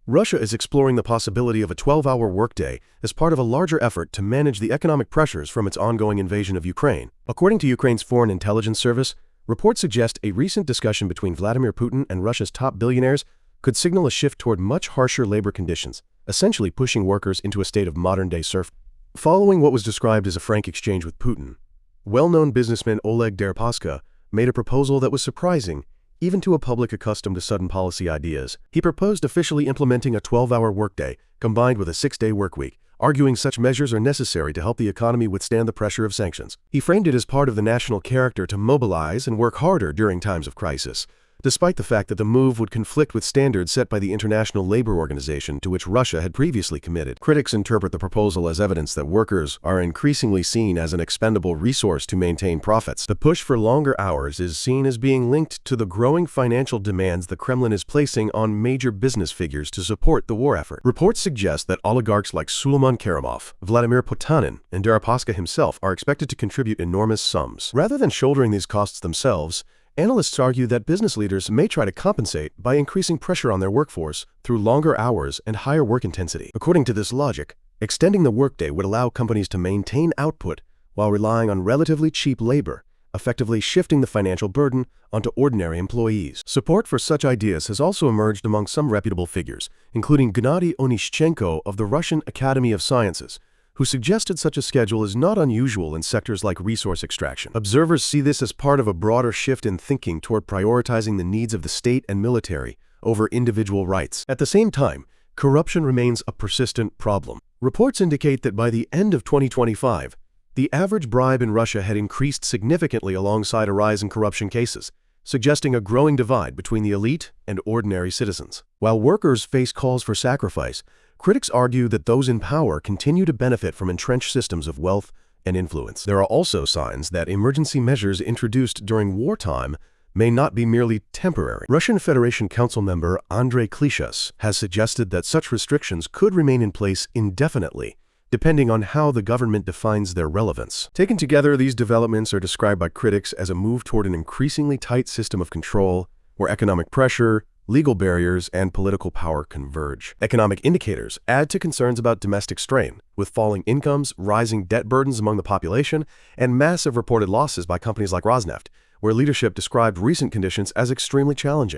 Russia is exploring the possibility of a 12-hour workday as part of a larger effort to manage the economic pressures from its ongoing invasion of Ukraine. According to Ukraine's Foreign Intelligence Service, reports suggest a recent discussion between Vladimir Putin and Russia's top billionaires could signal a shift toward much harsher labor conditions, essentially pushing workers into a state of modern-day serfdom. Following what was described as a frank exchange with Putin, well-known businessman Oleg Deripaska made a proposal that was surprising, even to a public accustomed to sudden policy ideas. He proposed officially implementing a 12-hour workday combined with a 6-day workweek, arguing such measures are necessary to help the economy withstand the pressure of sanctions. He framed it as part of the national character to mobilize and work harder during times of crisis, despite the fact that the move would conflict with standards set by the International Labor Organization to which Russia had previously committed. Critics interpret the proposal as evidence that workers are increasingly seen as an expendable resource to maintain profits. The push for longer hours is seen as being linked to the growing financial demands the Kremlin is placing on major business figures to support the war effort. Reports suggest that oligarchs like Suleiman Kerimov, Vladimir Potanin, and Deripaska himself are expected to contribute enormous sums. Rather than shouldering these costs themselves, analysts argue that business leaders may try to compensate by increasing pressure on their workforce through longer hours and higher work intensity. According to this logic, extending the workday would allow companies to maintain output while relying on relatively cheap labor, effectively shifting the financial burden onto ordinary employees. Support for such ideas has also emerged among some reputable figures, including Gennady Onishchenko of the Russian Academy of Sciences, who suggested such a schedule is not unusual in sectors like resource extraction. Observers see this as part of a broader shift in thinking toward prioritizing the needs of the state and military over individual rights. At the same time, corruption remains a persistent problem. Reports indicate that by the end of 2025, the average bribe in Russia had increased significantly alongside a rise in corruption cases, suggesting a growing divide between the elite and ordinary citizens. While workers face calls for sacrifice, critics argue that those in power continue to benefit from entrenched systems of wealth and influence. There are also signs that emergency measures introduced during wartime may not be merely temporary. Russian Federation Council member Andrei Klishas has suggested that such restrictions could remain in place indefinitely, depending on how the government defines their relevance. Taken together, these developments are described by critics as a move toward an increasingly tight system of control, where economic pressure, legal barriers, and political power converge. Economic indicators add to concerns about domestic strain, with falling incomes, rising debt burdens among the population, and massive reported losses by companies like Rosneft, where leadership described recent conditions as extremely challenging.